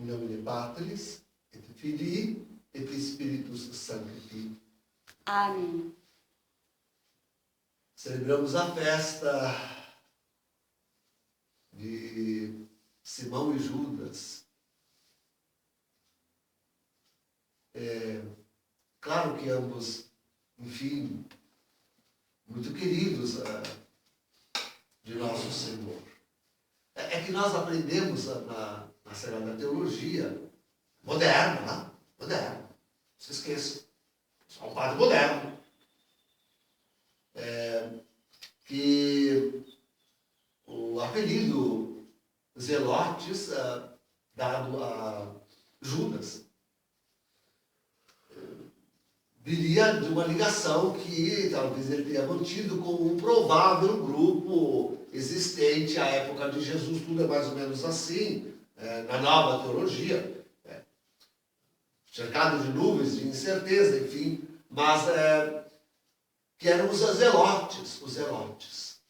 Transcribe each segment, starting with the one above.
In nomine Patris, et Filii, et Spiritus Sancti. Amém. Celebramos a festa de Simão e Judas. Claro que ambos, enfim, muito queridos de nosso Senhor. É que nós aprendemos na Sagrada Teologia moderna, né? Moderna. Não se esqueça. Só um padre moderno. Que o apelido Zelotes, dado a Judas, viria de uma ligação que talvez ele tenha mantido com um provável grupo existente à época de Jesus. Tudo é mais ou menos assim, na nova teologia, cercado de nuvens, de incerteza, enfim, mas que eram os zelotes,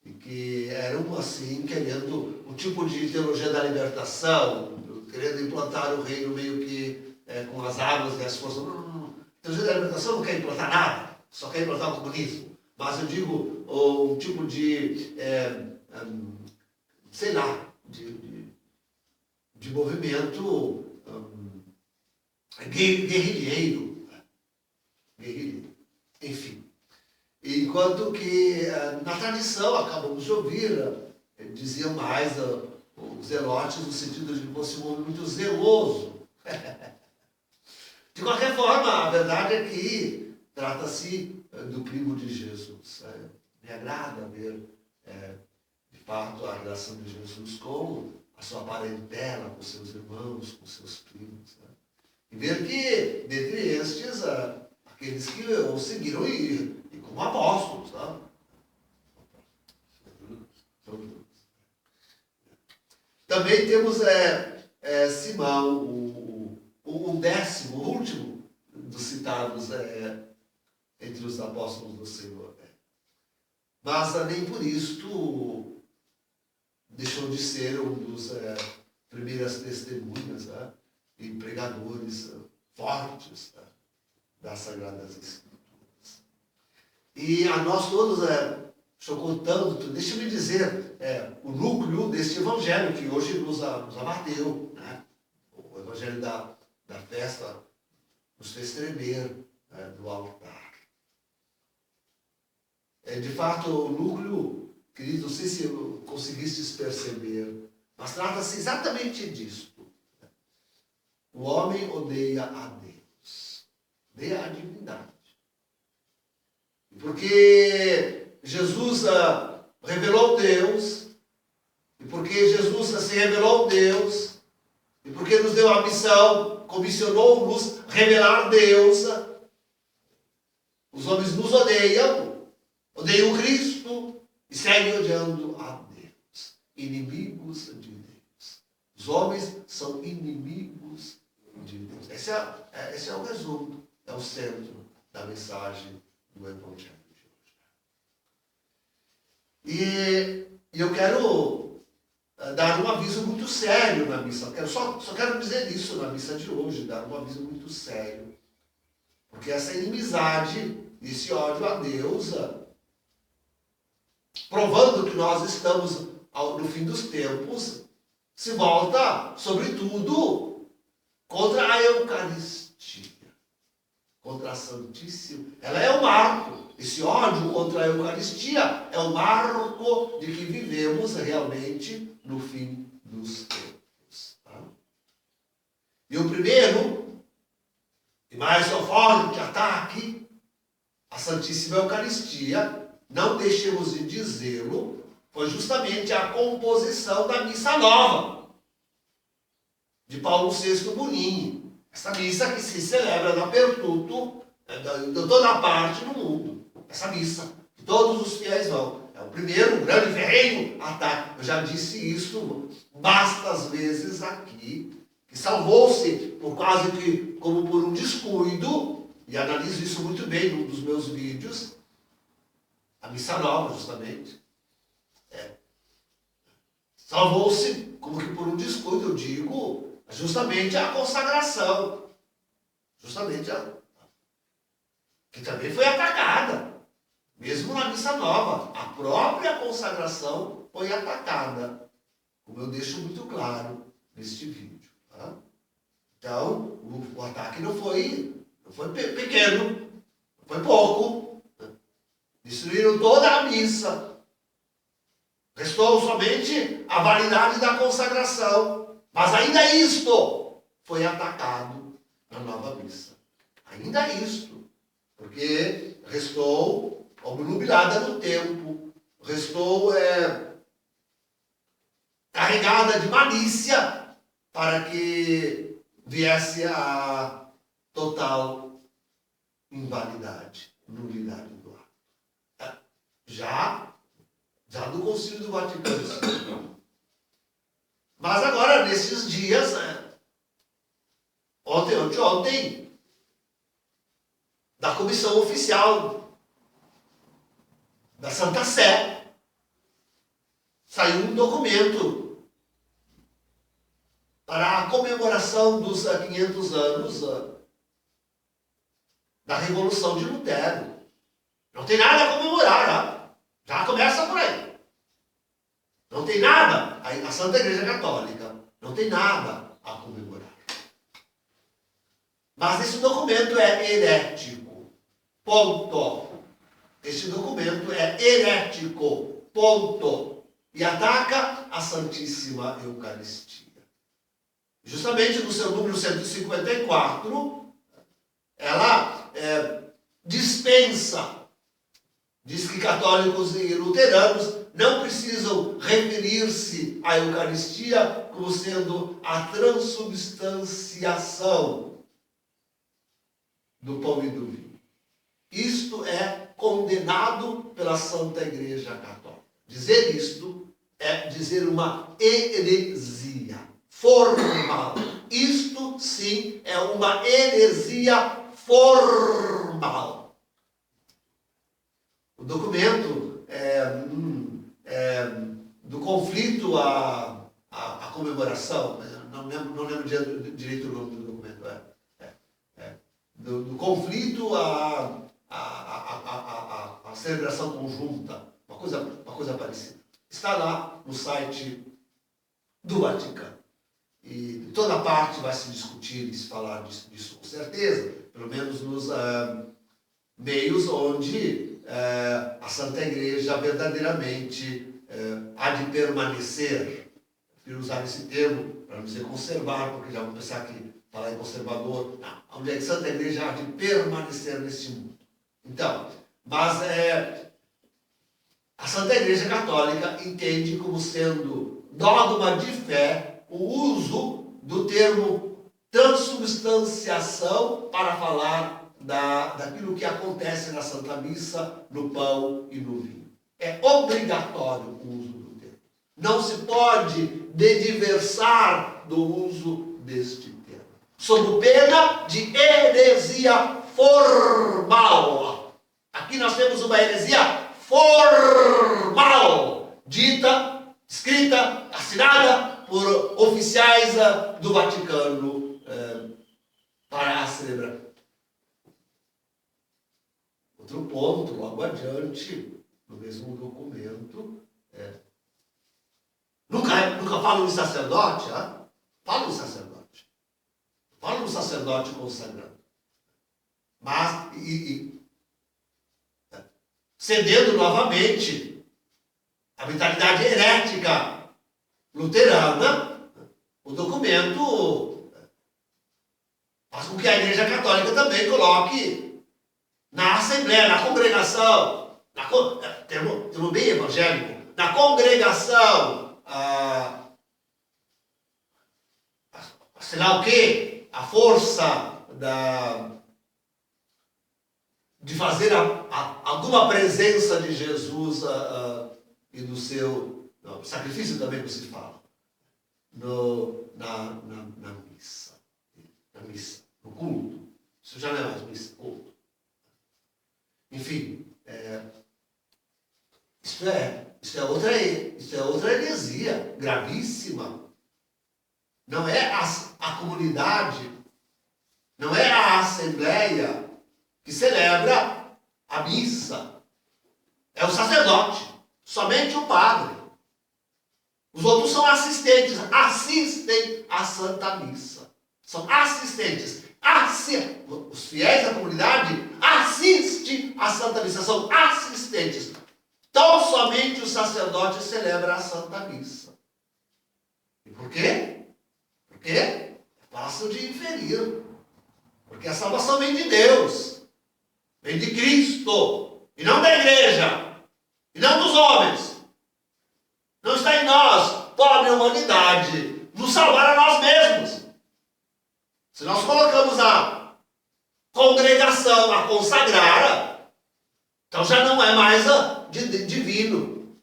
e que eram assim, querendo um tipo de teologia da libertação, querendo implantar o reino meio que com as armas e as forças. A teologia da libertação não quer implantar nada, só quer implantar o comunismo. Mas eu digo um tipo de, sei lá, de movimento guerrilheiro. Enfim. Enquanto que na tradição, acabamos de ouvir, diziam mais os zelotes no sentido de que fosse um homem muito zeloso. De qualquer forma, a verdade é que trata-se do primo de Jesus. Me agrada ver, de fato, a relação de Jesus com a sua parentela, com seus irmãos, com seus primos. E ver que, dentre estes, aqueles que o seguiram e como apóstolos. Também temos Simão, o décimo, o último dos citados entre os apóstolos do Senhor. Mas nem por isto deixou de ser um dos primeiras testemunhas e pregadores fortes das Sagradas Escrituras. E a nós todos chocou tanto, deixa-me dizer, o núcleo deste evangelho que hoje nos abateu, né? O evangelho da festa nos fez tremer do altar. De fato, o núcleo, querido, não sei se conseguistes perceber, mas trata-se exatamente disto. O homem odeia a Deus, odeia a divindade. Porque Jesus revelou Deus, e porque Jesus se revelou Deus, e porque nos deu a missão, comissionou-nos revelar Deus, os homens nos odeiam Cristo e seguem odiando a Deus, inimigos de Deus. Os homens são inimigos de Deus. Esse é o resumo, é o centro da mensagem do Evangelho de hoje. E eu quero dar um aviso muito sério na missa. Só quero dizer isso na missa de hoje, dar um aviso muito sério. Porque essa inimizade, esse ódio a Deus, provando que nós estamos no fim dos tempos, se volta, sobretudo, contra a Eucaristia, contra a Santíssima. Ela é o marco. Esse ódio contra a Eucaristia é o marco de que vivemos realmente no fim dos tempos. E o primeiro e mais forte ataque à Santíssima Eucaristia, não deixemos de dizê-lo, foi justamente a composição da Missa Nova, de Paulo VI Bonini. Essa missa que se celebra na Pertuto, de toda parte do mundo. Essa missa, que todos os fiéis vão. É o primeiro grande ferrenho ataque. Eu já disse isso bastas vezes aqui, que salvou-se por quase que como por um descuido, e analiso isso muito bem num dos meus vídeos, a Missa Nova, justamente. Salvou-se como que por um descuido, eu digo, justamente a consagração. Que também foi atacada. Mesmo na missa nova, a própria consagração foi atacada. Como eu deixo muito claro neste vídeo. Tá? Então, o ataque não foi pequeno, não foi pouco. Destruíram toda a missa. Restou somente a validade da consagração. Mas ainda isto foi atacado na nova missa. Ainda isto. Porque restou obnubilada no tempo. Restou carregada de malícia para que viesse a total invalidade, nulidade do ato. Já do Concílio do Vaticano II. Mas agora, nesses dias, ontem, da comissão oficial da Santa Sé, saiu um documento para a comemoração dos 500 anos da Revolução de Lutero. Não tem nada a comemorar, já começa por aí. Não tem nada, a Santa Igreja Católica não tem nada a comemorar. Mas esse documento é herético. Ponto. Este documento é herético. Ponto. E ataca a Santíssima Eucaristia. Justamente no seu número 154, ela dispensa, diz que católicos e luteranos não precisam referir-se à Eucaristia como sendo a transubstanciação do pão e do vinho. Isto é condenado pela Santa Igreja Católica. Dizer isto é dizer uma heresia formal. Isto, sim, é uma heresia formal. O documento do conflito à comemoração, não lembro direito o nome do documento, do conflito à celebração conjunta, uma coisa parecida. Está lá no site do Vaticano. E toda parte vai se discutir e se falar disso com certeza, pelo menos nos meios onde a Santa Igreja verdadeiramente há de permanecer. Prefiro usar esse termo para não dizer conservar, porque já vou pensar que falar em conservador. Não, onde a Santa Igreja há de permanecer neste mundo. Então, mas a Santa Igreja Católica entende como sendo dogma de fé o uso do termo transubstanciação para falar daquilo que acontece na Santa Missa, no pão e no vinho. É obrigatório o uso do termo. Não se pode dediversar do uso deste termo, sob pena de heresia formal. Aqui nós temos uma heresia formal, dita, escrita, assinada por oficiais do Vaticano para a celebração. Outro ponto, logo adiante, no mesmo documento, nunca falo de sacerdote, falo de sacerdote. Falo do sacerdote consagrado. Mas, cedendo novamente a mentalidade herética luterana, o documento faz com que a Igreja Católica também coloque na Assembleia, na congregação, termo bem evangélico, na congregação, sei lá o quê, a força de fazer alguma presença de Jesus e do seu sacrifício também que se fala na missa, no culto. Isso já não é mais missa, culto. Enfim, isso é outra heresia gravíssima. não é a comunidade, não é a assembleia que celebra a missa. É o sacerdote, somente o padre. Os outros são assistentes, assistem à Santa Missa. São assistentes. Os fiéis da comunidade assistem à Santa Missa, são assistentes. Tão somente o sacerdote celebra a Santa Missa. E por quê? Porque é fácil de inferir. Porque a salvação vem de Deus, vem de Cristo, e não da igreja, e não dos homens. Não está em nós, pobre humanidade, nos salvar a nós mesmos. Se nós colocamos a congregação a consagrar, então já não é mais divino.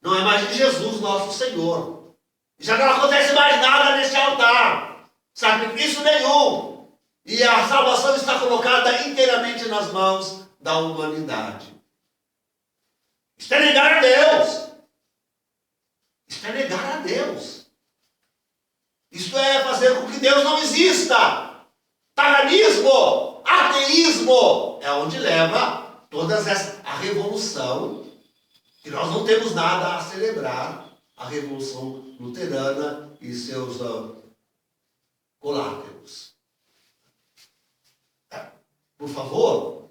Não é mais de Jesus, nosso Senhor. Já não acontece mais nada nesse altar. Sacrifício nenhum. E a salvação está colocada inteiramente nas mãos da humanidade. Isto é negar a Deus. Isto é negar a Deus. Isto é fazer com que Deus não exista. Paganismo, ateísmo, é onde leva a revolução, que nós não temos nada a celebrar, a Revolução Luterana e seus coláteros. Por favor,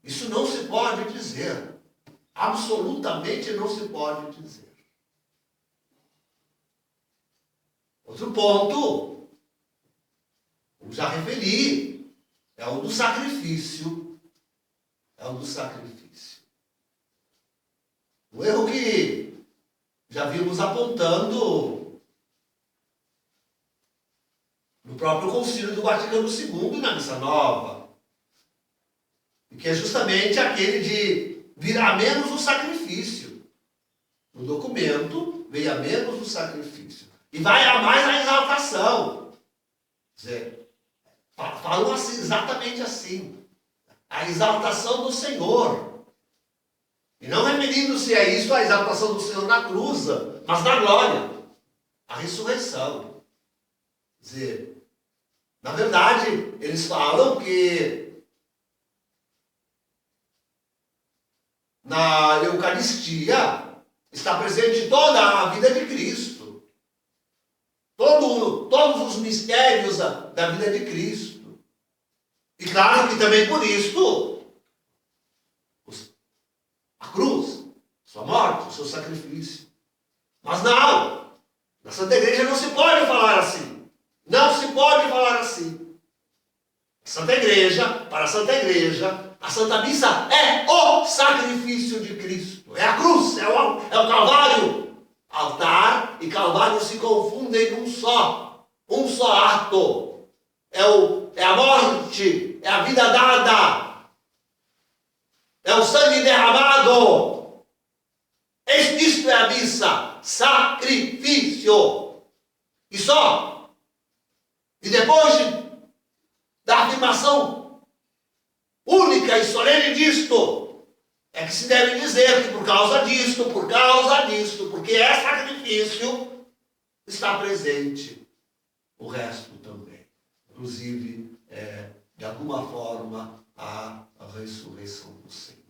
isso não se pode dizer. Absolutamente não se pode dizer. Outro ponto, como já referi, é o do sacrifício. É o do sacrifício. O erro que já vimos apontando no próprio Concílio do Vaticano II e na Missa Nova. E que é justamente aquele de vir a menos o sacrifício. No documento, vem a menos o sacrifício. E vai a mais a exaltação. Quer dizer, falam assim, exatamente assim. A exaltação do Senhor. E não referindo-se a isso, a exaltação do Senhor na cruz, mas na glória. A ressurreição. Quer dizer, na verdade, eles falam que na Eucaristia está presente toda a vida de Cristo. Todos os mistérios da vida de Cristo. E claro que também por isso, a cruz, sua morte, o seu sacrifício. Mas não, na Santa Igreja não se pode falar assim. Não se pode falar assim. Santa Igreja, para a Santa Igreja, a Santa Missa é o sacrifício de Cristo. É a cruz, é o Calvário. Altar e Calvário se confundem num só. Um só ato. É a morte, é a vida dada. É o sangue derramado. Isto é a missa. Sacrifício. E só. E depois da afirmação única e solene disto, é que se deve dizer que por causa disto, porque é sacrifício, está presente o resto também. Inclusive, de alguma forma, a ressurreição do Senhor.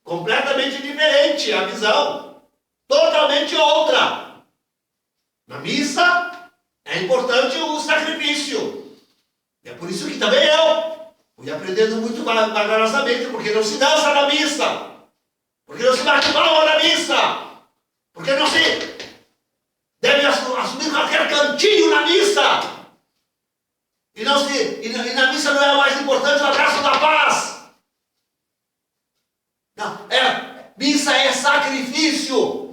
Completamente diferente a visão. Totalmente outra. Na missa, é importante o sacrifício. E é por isso que também eu fui aprendendo muito vagarosamente, porque não se dança na missa, porque não se bate palma na missa, porque não se deve assumir qualquer cantinho na missa, e na missa não é o mais importante o abraço da paz. Não, missa é sacrifício,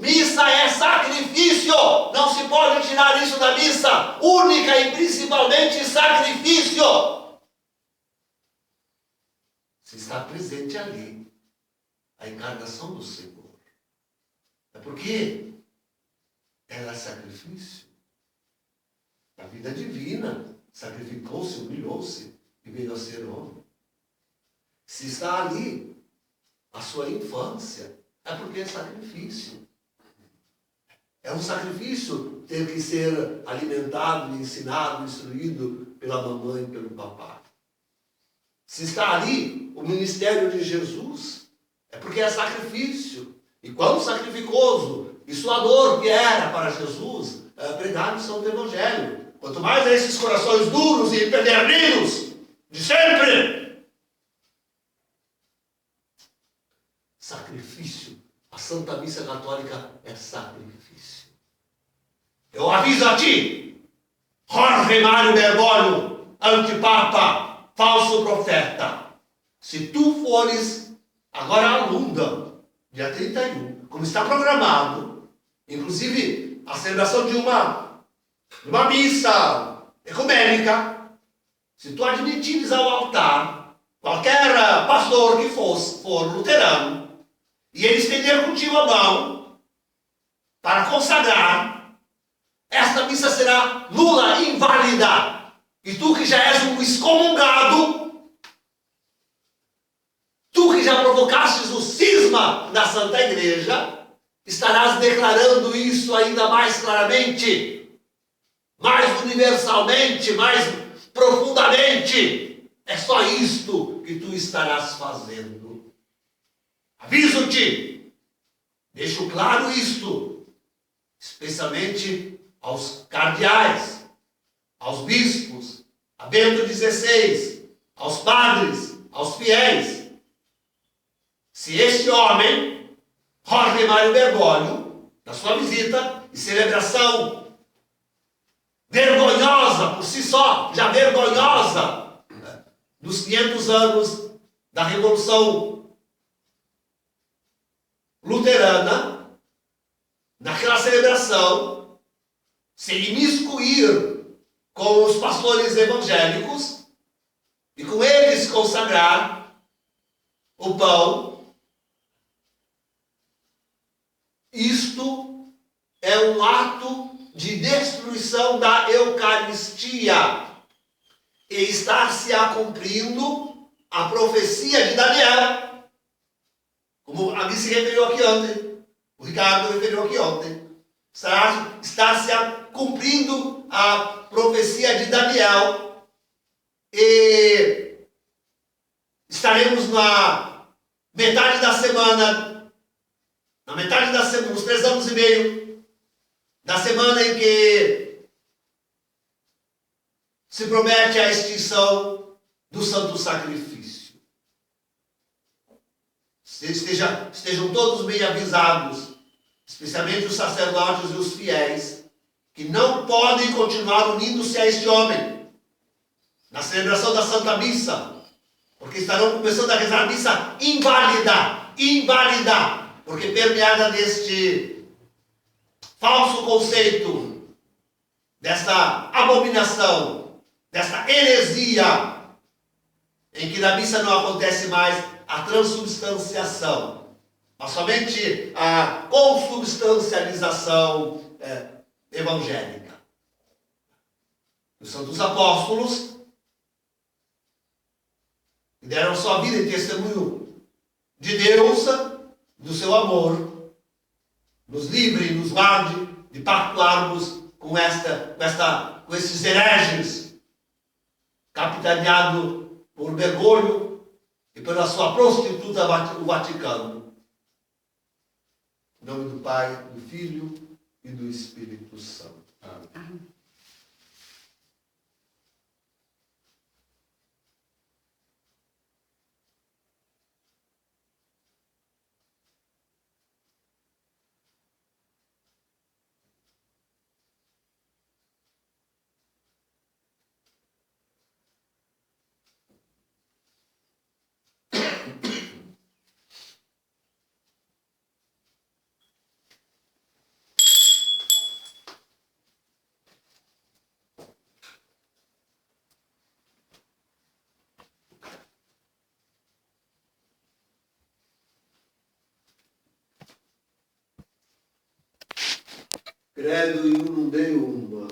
não se pode tirar isso da missa, única e principalmente sacrifício. Se está presente ali a encarnação do Senhor. É porque ela é sacrifício. A vida divina sacrificou-se, humilhou-se e veio a ser homem. Se está ali a sua infância, é porque é sacrifício. É um sacrifício ter que ser alimentado, ensinado, instruído pela mamãe e pelo papai. Se está ali o ministério de Jesus, é porque é sacrifício. E quão sacrificoso e suador que era para Jesus pregar o Santo Evangelho. Quanto mais a esses corações duros e empedernidos de sempre. Sacrifício. A Santa Missa Católica é sacrifício. Eu aviso a ti, Jorge Mário Bergoglio, antipapa, falso profeta. Se tu fores agora a Lunda, dia 31, como está programado, inclusive a celebração de uma missa ecumênica, se tu admitires ao altar qualquer pastor que for luterano, e ele estender contigo a mão para consagrar, esta missa será nula, inválida. E tu que já és um excomungado, tu que já provocastes o cisma da Santa Igreja, estarás declarando isso ainda mais claramente, mais universalmente, mais profundamente. É só isto que tu estarás fazendo. Aviso-te, deixo claro isto, especialmente aos cardeais, aos bispos, a Bento XVI, aos padres, aos fiéis. Se este homem, Jorge Mário Bergoglio, na sua visita e celebração vergonhosa por si só, já vergonhosa, dos 500 anos da Revolução Luterana, naquela celebração, se imiscuir com os pastores evangélicos e com eles consagrar o pão, isto é um ato de destruição da Eucaristia e está-se a cumprindo a profecia de Daniel. Como a Alice referiu aqui ontem, o Ricardo referiu aqui ontem, está se cumprindo a profecia de Daniel e estaremos na metade da semana, nos 3 anos e meio, da semana em que se promete a extinção do Santo Sacrifício. Estejam todos bem avisados, especialmente os sacerdotes e os fiéis, que não podem continuar unindo-se a este homem na celebração da Santa Missa, porque estarão começando a rezar missa inválida, porque permeada deste falso conceito, desta abominação, desta heresia, em que na missa não acontece mais a transubstanciação, mas somente a consubstancialização evangélica. Os santos apóstolos que deram sua vida em testemunho de Deus, do seu amor, nos livre e nos guarde de pactuarmos com esses hereges, capitaneado por Bergoglio e pela sua prostituta, o Vaticano. Em nome do Pai, do Filho e do Espírito Santo. Amém. Credo in unum Deum,